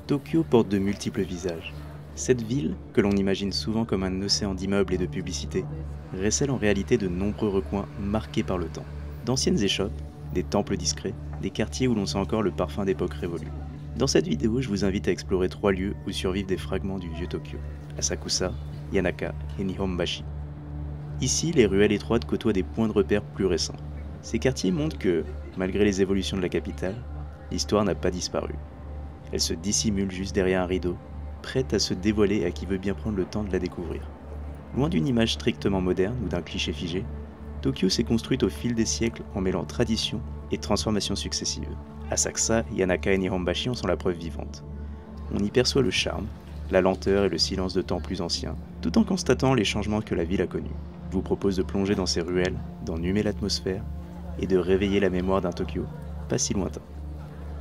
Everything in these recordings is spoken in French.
Tokyo porte de multiples visages. Cette ville, que l'on imagine souvent comme un océan d'immeubles et de publicités, recèle en réalité de nombreux recoins marqués par le temps. D'anciennes échoppes, des temples discrets, des quartiers où l'on sent encore le parfum d'époque révolue. Dans cette vidéo, je vous invite à explorer 3 lieux où survivent des fragments du vieux Tokyo: Asakusa, Yanaka et Nihonbashi. Ici, les ruelles étroites côtoient des points de repère plus récents. Ces quartiers montrent que, malgré les évolutions de la capitale, l'histoire n'a pas disparu. Elle se dissimule juste derrière un rideau, prête à se dévoiler à qui veut bien prendre le temps de la découvrir. Loin d'une image strictement moderne ou d'un cliché figé, Tokyo s'est construite au fil des siècles en mêlant tradition et transformations successives. Asakusa, Yanaka et Nihonbashi en sont la preuve vivante. On y perçoit le charme, la lenteur et le silence de temps plus anciens, tout en constatant les changements que la ville a connus. Je vous propose de plonger dans ces ruelles, d'en humer l'atmosphère et de réveiller la mémoire d'un Tokyo pas si lointain.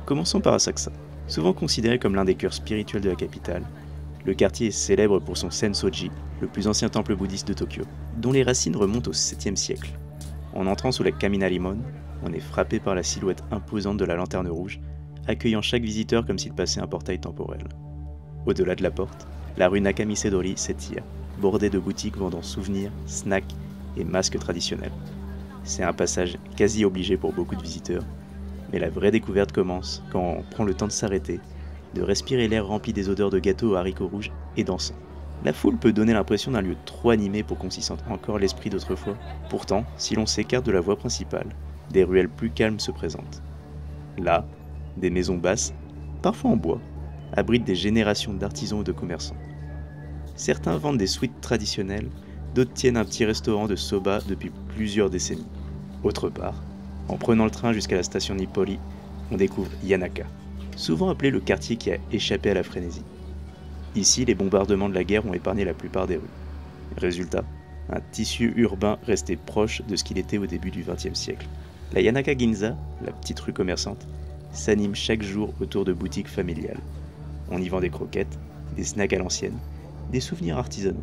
Commençons par Asakusa. Souvent considéré comme l'un des cœurs spirituels de la capitale, le quartier est célèbre pour son Sensoji, le plus ancien temple bouddhiste de Tokyo, dont les racines remontent au 7e siècle. En entrant sous la Kaminarimon, on est frappé par la silhouette imposante de la lanterne rouge, accueillant chaque visiteur comme s'il passait un portail temporel. Au-delà de la porte, la rue Nakamisedori s'étire, bordée de boutiques vendant souvenirs, snacks et masques traditionnels. C'est un passage quasi obligé pour beaucoup de visiteurs, mais la vraie découverte commence quand on prend le temps de s'arrêter, de respirer l'air rempli des odeurs de gâteaux aux haricots rouges et d'encens. La foule peut donner l'impression d'un lieu trop animé pour qu'on s'y sente encore l'esprit d'autrefois. Pourtant, si l'on s'écarte de la voie principale, des ruelles plus calmes se présentent. Là, des maisons basses, parfois en bois, abritent des générations d'artisans ou de commerçants. Certains vendent des sweets traditionnels, d'autres tiennent un petit restaurant de soba depuis plusieurs décennies. Autre part, en prenant le train jusqu'à la station Nippori, on découvre Yanaka, souvent appelé le quartier qui a échappé à la frénésie. Ici, les bombardements de la guerre ont épargné la plupart des rues. Résultat, un tissu urbain resté proche de ce qu'il était au début du XXe siècle. La Yanaka Ginza, la petite rue commerçante, s'anime chaque jour autour de boutiques familiales. On y vend des croquettes, des snacks à l'ancienne, des souvenirs artisanaux.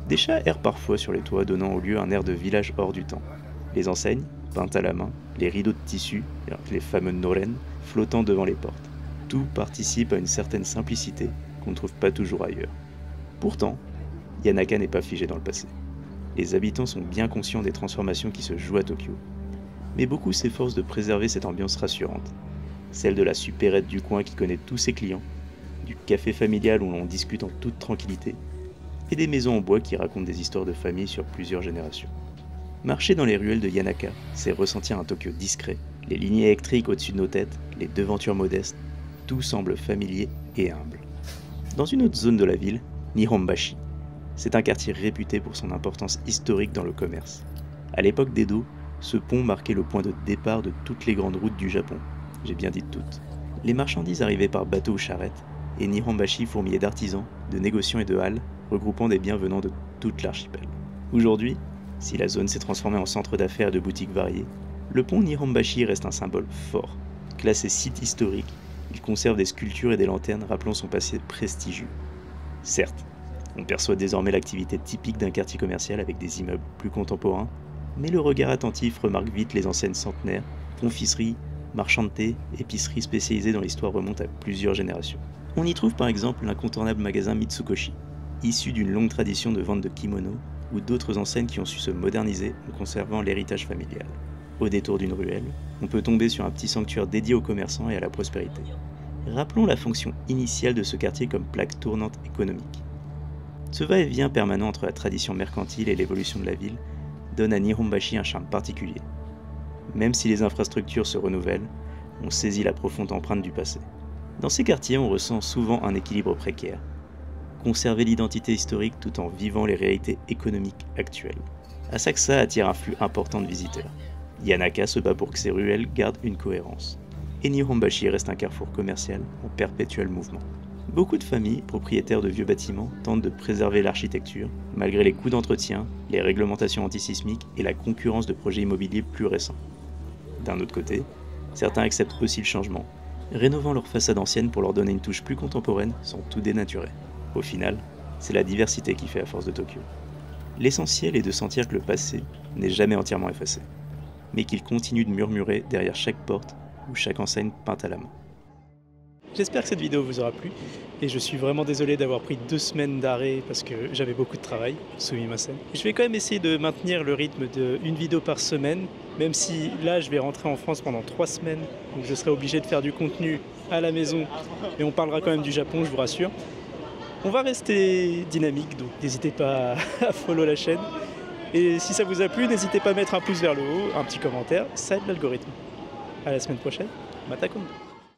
Des chats errent parfois sur les toits, donnant au lieu un air de village hors du temps. Les enseignes, peintes à la main, les rideaux de tissu, les fameux noren, flottant devant les portes. Tout participe à une certaine simplicité qu'on ne trouve pas toujours ailleurs. Pourtant, Yanaka n'est pas figé dans le passé. Les habitants sont bien conscients des transformations qui se jouent à Tokyo. Mais beaucoup s'efforcent de préserver cette ambiance rassurante. Celle de la supérette du coin qui connaît tous ses clients, du café familial où l'on discute en toute tranquillité, et des maisons en bois qui racontent des histoires de famille sur plusieurs générations. Marcher dans les ruelles de Yanaka, c'est ressentir un Tokyo discret. Les lignes électriques au-dessus de nos têtes, les devantures modestes, tout semble familier et humble. Dans une autre zone de la ville, Nihonbashi, c'est un quartier réputé pour son importance historique dans le commerce. À l'époque d'Edo, ce pont marquait le point de départ de toutes les grandes routes du Japon. J'ai bien dit toutes. Les marchandises arrivaient par bateau ou charrette, et Nihonbashi fourmillait d'artisans, de négociants et de halles, regroupant des biens venant de toute l'archipel. Aujourd'hui, si la zone s'est transformée en centre d'affaires et de boutiques variées, le pont Nihonbashi reste un symbole fort. Classé site historique, il conserve des sculptures et des lanternes rappelant son passé prestigieux. Certes, on perçoit désormais l'activité typique d'un quartier commercial avec des immeubles plus contemporains, mais le regard attentif remarque vite les enseignes centenaires, confiseries, marchands de thé, épiceries spécialisées dans l'histoire remontent à plusieurs générations. On y trouve par exemple l'incontournable magasin Mitsukoshi, issu d'une longue tradition de vente de kimonos, ou d'autres enseignes qui ont su se moderniser en conservant l'héritage familial. Au détour d'une ruelle, on peut tomber sur un petit sanctuaire dédié aux commerçants et à la prospérité. Rappelons la fonction initiale de ce quartier comme plaque tournante économique. Ce va-et-vient permanent entre la tradition mercantile et l'évolution de la ville donne à Nihonbashi un charme particulier. Même si les infrastructures se renouvellent, on saisit la profonde empreinte du passé. Dans ces quartiers, on ressent souvent un équilibre précaire. Conserver l'identité historique tout en vivant les réalités économiques actuelles. Asakusa attire un flux important de visiteurs. Yanaka se bat pour que ses ruelles gardent une cohérence. Et Nihonbashi reste un carrefour commercial en perpétuel mouvement. Beaucoup de familles, propriétaires de vieux bâtiments, tentent de préserver l'architecture, malgré les coûts d'entretien, les réglementations antisismiques et la concurrence de projets immobiliers plus récents. D'un autre côté, certains acceptent aussi le changement, rénovant leurs façades anciennes pour leur donner une touche plus contemporaine sans tout dénaturer. Au final, c'est la diversité qui fait la force de Tokyo. L'essentiel est de sentir que le passé n'est jamais entièrement effacé, mais qu'il continue de murmurer derrière chaque porte ou chaque enseigne peinte à la main. J'espère que cette vidéo vous aura plu et je suis vraiment désolé d'avoir pris 2 semaines d'arrêt parce que j'avais beaucoup de travail, sumimasen. Je vais quand même essayer de maintenir le rythme d'une vidéo par semaine, même si là je vais rentrer en France pendant 3 semaines, donc je serai obligé de faire du contenu à la maison, mais on parlera quand même du Japon, je vous rassure. On va rester dynamique, donc n'hésitez pas à follow la chaîne. Et si ça vous a plu, n'hésitez pas à mettre un pouce vers le haut, un petit commentaire, ça aide l'algorithme. À la semaine prochaine, Mata Kondo.